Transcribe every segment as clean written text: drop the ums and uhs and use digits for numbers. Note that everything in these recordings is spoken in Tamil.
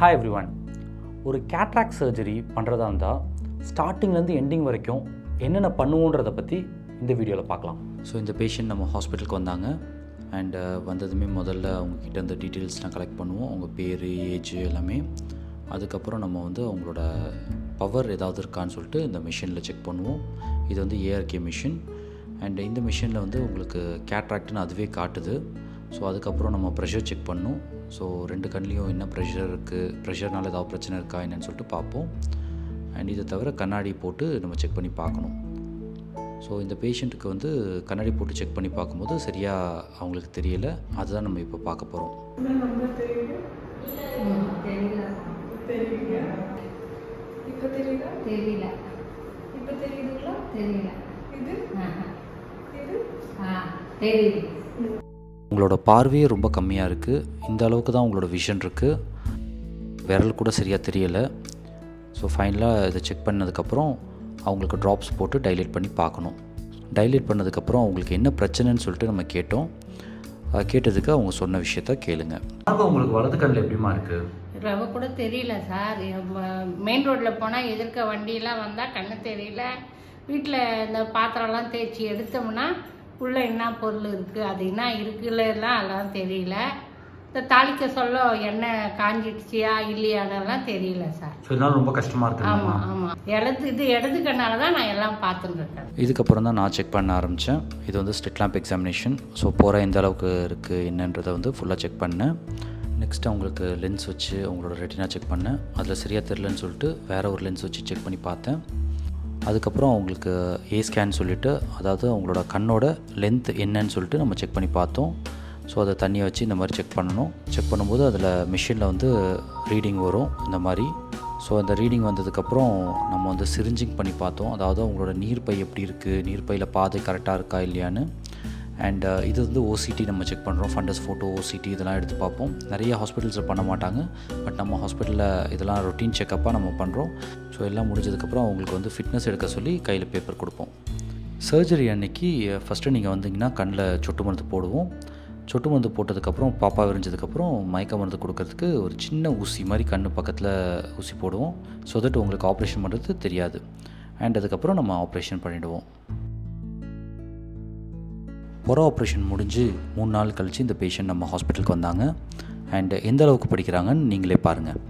Hi everyone. ஒரு கேட்ராக்ட் சர்ஜரி பண்ணுறதா இருந்தால் ஸ்டார்டிங்லேருந்து எண்டிங் வரைக்கும் என்னென்ன பண்ணுவோன்றதை பற்றி இந்த வீடியோவில் பார்க்கலாம். ஸோ இந்த பேஷண்ட் நம்ம ஹாஸ்பிட்டலுக்கு வந்தாங்க. அண்டு வந்ததுமே முதல்ல அவங்கக்கிட்ட இந்த டீட்டெயில்ஸ்லாம் கலெக்ட் பண்ணுவோம். அவங்க பேர், ஏஜ் எல்லாமே. அதுக்கப்புறம் நம்ம அவங்களோட பவர் ஏதாவது இருக்கான்னு சொல்லிட்டு இந்த மிஷினில் செக் பண்ணுவோம். இது ஏஆர்கே மிஷின். அண்ட் இந்த மிஷினில் உங்களுக்கு கேட்ராக்ட்னு அதுவே காட்டுது. ஸோ அதுக்கப்புறம் நம்ம ப்ரெஷர் செக் பண்ணணும். ஸோ 2 கண்லேயும் என்ன ப்ரெஷர் இருக்குது, ப்ரெஷர்னால் ஏதாவது பிரச்சனை இருக்கா என்னன்னு சொல்லிட்டு பார்ப்போம். அண்ட் இதை தவிர கண்ணாடி போட்டு நம்ம செக் பண்ணி பார்க்கணும். ஸோ இந்த பேஷண்ட்டுக்கு கண்ணாடி போட்டு செக் பண்ணி பார்க்கும்போது சரியாக அவங்களுக்கு தெரியலை. அதுதான் நம்ம இப்போ பார்க்க போகிறோம். உங்களோட பார்வையே ரொம்ப கம்மியாக இருக்குது. இந்த அளவுக்கு தான் உங்களோட விஷன் இருக்குது. விரல் கூட சரியாக தெரியலை. ஸோ ஃபைனலாக இதை செக் பண்ணதுக்கப்புறம் அவங்களுக்கு ட்ராப்ஸ் போட்டு டைலேட் பண்ணி பார்க்கணும். டைலேட் பண்ணதுக்கப்புறம் அவங்களுக்கு என்ன பிரச்சனைன்னு சொல்லிட்டு நம்ம கேட்டோம். கேட்டதுக்கு அவங்க சொன்ன விஷயத்த கேளுங்க. உங்களுக்கு வலது கண்ணில் எப்படிமா இருக்குது? ரவ கூட தெரியல சார். மெயின் ரோட்டில் போனால் எதிர்க்க வண்டியெல்லாம் வந்தால் கண்ணு தெரியல. வீட்டில் இந்த பாத்திரம்லாம் தேய்ச்சி எடுத்தோம்னா உள்ளே என்ன பொருள் இருக்குது, அது என்ன இருக்குல்லலாம் எல்லாம் தெரியல. இந்த தாளிக்க சொல்ல எண்ணெய் காஞ்சிடுச்சியா இல்லையானெல்லாம் தெரியல சார். இதனால ரொம்ப கஷ்டமாக இருக்குது. ஆமாம் ஆமாம். இடது கண்ணால் தான் நான் எல்லாம் பார்த்துட்டு இருக்கேன். இதுக்கப்புறம் தான் நான் செக் பண்ண ஆரம்பித்தேன். இது ஸ்லிட் லேம்ப் எக்ஸாமினேஷன். ஸோ போகிற எந்த அளவுக்கு இருக்குது என்னன்றதை ஃபுல்லாக செக் பண்ணேன். நெக்ஸ்ட்டு அவங்களுக்கு லென்ஸ் வச்சு அவங்களோட ரெட்டினா செக் பண்ணேன். அதில் சரியாக தெரிலன்னு சொல்லிட்டு வேறு ஒரு லென்ஸ் வச்சு செக் பண்ணி பார்த்தேன். அதுக்கப்புறம் அவங்களுக்கு ஏ ஸ்கேன் சொல்லிவிட்டு, அதாவது அவங்களோட கண்ணோட லென்த் என்னன்னு சொல்லிட்டு நம்ம செக் பண்ணி பார்த்தோம். ஸோ அதை தண்ணியை வச்சு இந்த மாதிரி செக் பண்ணணும். செக் பண்ணும்போது அதில் மிஷினில் ரீடிங் வரும் இந்த மாதிரி. ஸோ அந்த ரீடிங் வந்ததுக்கப்புறம் நம்ம சிரிஞ்சிங் பண்ணி பார்த்தோம். அதாவது அவங்களோட நீர்ப்பை எப்படி இருக்குது, நீர்ப்பையில் பாதை கரெக்டாக இருக்கா இல்லையான்னு. அண்ட் இது ஓசிடி நம்ம செக் பண்ணுறோம். ஃபண்டஸ் ஃபோட்டோ, ஓசிடி இதெல்லாம் எடுத்து பார்ப்போம். நிறைய ஹாஸ்பிட்டல்ஸில் பண்ண மாட்டாங்க. பட் நம்ம ஹாஸ்பிட்டலில் இதெல்லாம் ரொட்டீன் செக்கப்பாக நம்ம பண்ணுறோம். ஸோ எல்லாம் முடிஞ்சதுக்கப்புறம் அவங்களுக்கு ஃபிட்னஸ் எடுக்க சொல்லி கையில் பேப்பர் கொடுப்போம். சர்ஜரி அன்னைக்கு ஃபஸ்ட்டு நீங்கள் வந்தீங்கன்னா கண்ணில் சொட்டு மருந்து போடுவோம். சொட்டு மருந்து போட்டதுக்கப்புறம் பாப்பா விரிஞ்சதுக்கப்புறம் மயக்க மருந்து கொடுக்கறதுக்கு ஒரு சின்ன ஊசி மாதிரி கண்ணு பக்கத்தில் ஊசி போடுவோம். ஸோ தட் உங்களுக்கு ஆப்ரேஷன் பண்ணுறது தெரியாது. அண்ட் அதுக்கப்புறம் நம்ம ஆப்ரேஷன் பண்ணிவிடுவோம். புற ஆப்ரேஷன் முடிஞ்சு 3 நாள் கழித்து இந்த பேஷண்ட் நம்ம ஹாஸ்பிட்டலுக்கு வந்தாங்க. அண்ட் எந்த அளவுக்கு படிக்கிறாங்கன்னு நீங்களே பாருங்கள்.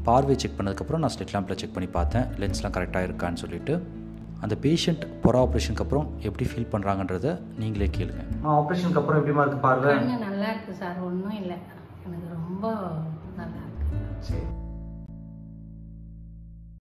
பார்வை செக் பண்ணதுக்கப்புறம் நான் ஸ்லிட் லேம்பில் செக் பண்ணி பார்த்தேன் லென்ஸ்லாம் கரெக்டாக இருக்கான்னு சொல்லிட்டு. அந்த பேஷண்ட் புற ஆப்ரேஷனுக்கு அப்புறம் எப்படி ஃபீல் பண்ணுறாங்கன்றதை நீங்களே கேளுங்க. ஆப்ரேஷனுக்கு அப்புறம் எப்படிமா இருக்குது பார்வை? நல்லா இருக்குது சார். ஒன்றும் இல்லை, எனக்கு ரொம்ப நல்லா இருக்குது. சரி.